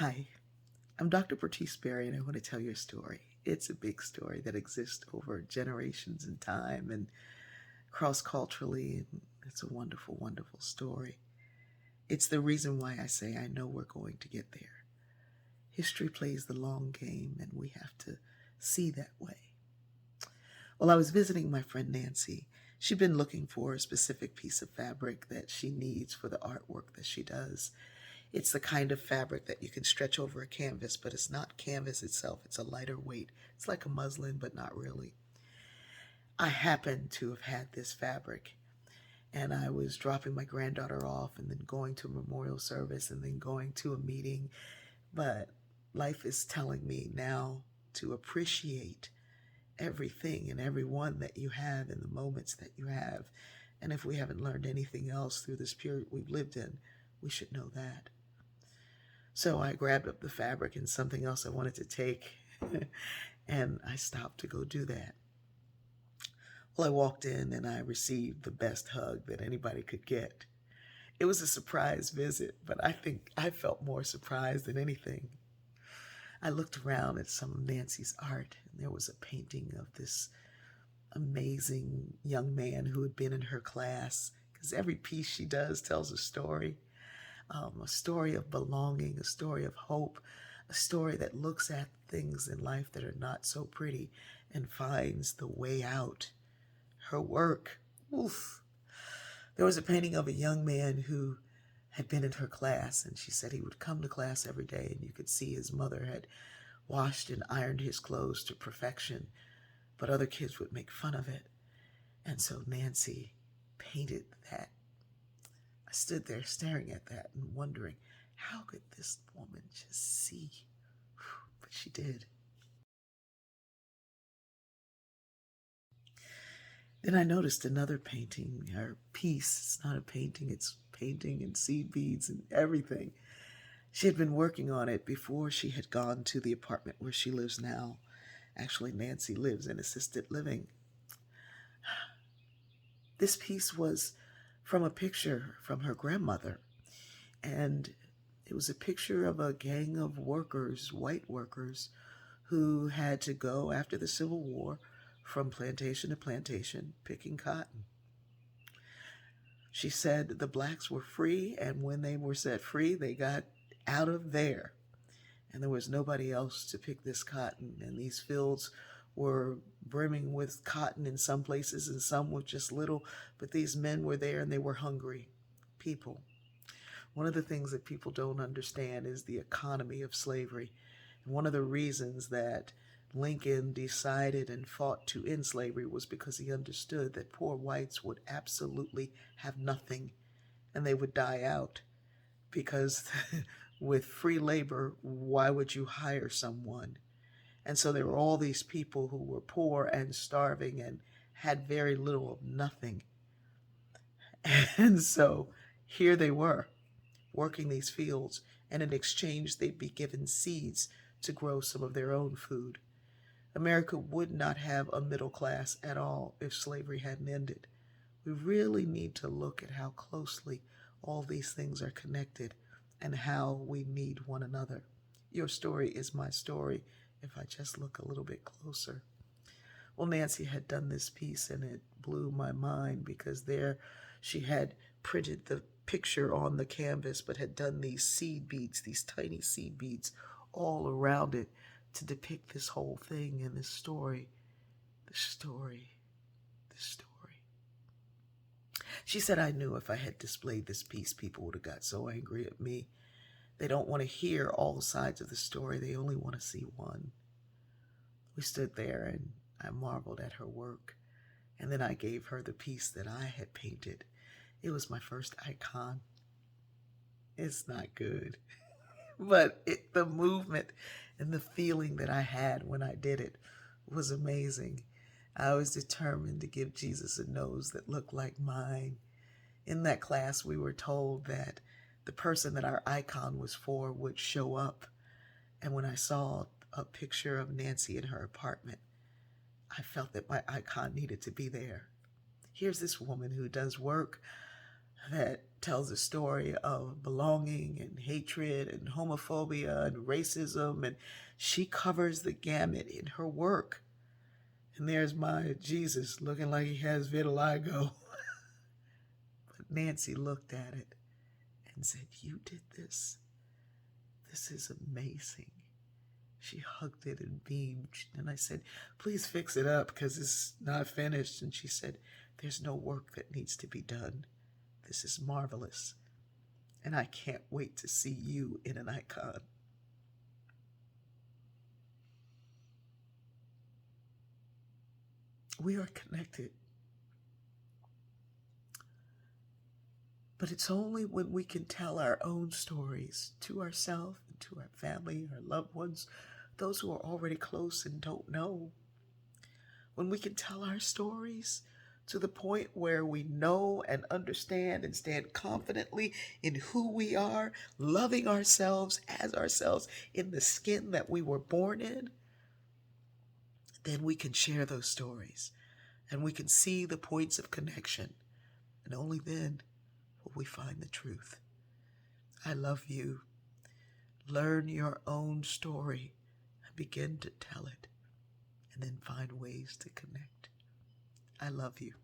Hi, I'm Dr. Bertice Berry, and I want to tell you a story. It's a big story that exists over generations and time and cross culturally, and it's a wonderful, wonderful story. It's the reason why I say I know we're going to get there. History plays the long game, and we have to see that way. Well, I was visiting my friend Nancy. She'd been looking for a specific piece of fabric that she needs for the artwork that she does. It's the kind of fabric that you can stretch over a canvas, but it's not canvas itself. It's a lighter weight. It's like a muslin, but not really. I happen to have had this fabric, and I was dropping my granddaughter off and then going to a memorial service and then going to a meeting. But life is telling me now to appreciate everything and everyone that you have in the moments that you have. And if we haven't learned anything else through this period we've lived in, we should know that. So I grabbed up the fabric and something else I wanted to take, and I stopped to go do that. Well, I walked in and I received the best hug that anybody could get. It was a surprise visit, but I think I felt more surprised than anything. I looked around at some of Nancy's art, and there was a painting of this amazing young man who had been in her class, because every piece she does tells a story of belonging, a story of hope, a story that looks at things in life that are not so pretty and finds the way out. Her work, oof. There was a painting of a young man who had been in her class, and she said he would come to class every day, and you could see his mother had washed and ironed his clothes to perfection, but other kids would make fun of it. And so Nancy painted that. I stood there staring at that and wondering, how could this woman just see? But she did. Then I noticed another painting, or piece. It's not a painting, it's painting and seed beads and everything. She had been working on it before she had gone to the apartment where she lives now. Actually, Nancy lives in assisted living. This piece was from a picture from her grandmother, and it was a picture of a gang of workers, white workers, who had to go after the Civil War from plantation to plantation picking cotton. She said the blacks were free, and when they were set free, they got out of there. And there was nobody else to pick this cotton, and these fields were brimming with cotton in some places and some with just little, but these men were there and they were hungry people. One of the things that people don't understand is the economy of slavery. And one of the reasons that Lincoln decided and fought to end slavery was because he understood that poor whites would absolutely have nothing and they would die out. Because with free labor, why would you hire someone? And so there were all these people who were poor and starving and had very little of nothing. And so here they were, working these fields, and in exchange, they'd be given seeds to grow some of their own food. America would not have a middle class at all if slavery hadn't ended. We really need to look at how closely all these things are connected and how we need one another. Your story is my story if I just look a little bit closer. Well, Nancy had done this piece and it blew my mind because there she had printed the picture on the canvas but had done these seed beads, these tiny seed beads all around it to depict this whole thing and this story, this story, this story. She said, I knew if I had displayed this piece, people would have got so angry at me. They don't want to hear all sides of the story. They only want to see one. We stood there and I marveled at her work. And then I gave her the piece that I had painted. It was my first icon. It's not good, but the movement and the feeling that I had when I did it was amazing. I was determined to give Jesus a nose that looked like mine. In that class, we were told that the person that our icon was for would show up. And when I saw a picture of Nancy in her apartment, I felt that my icon needed to be there. Here's this woman who does work that tells a story of belonging and hatred and homophobia and racism, and she covers the gamut in her work. And there's my Jesus looking like he has vitiligo. But Nancy looked at it and said, "You did this. This is amazing." She hugged it and beamed. And I said, "Please fix it up because it's not finished." And she said, "There's no work that needs to be done. This is marvelous. And I can't wait to see you in an icon." We are connected. But it's only when we can tell our own stories to ourselves and to our family, our loved ones, those who are already close and don't know. When we can tell our stories to the point where we know and understand and stand confidently in who we are, loving ourselves as ourselves in the skin that we were born in, then we can share those stories and we can see the points of connection. And only then will we find the truth. I love you. Learn your own story and begin to tell it, and then find ways to connect. I love you.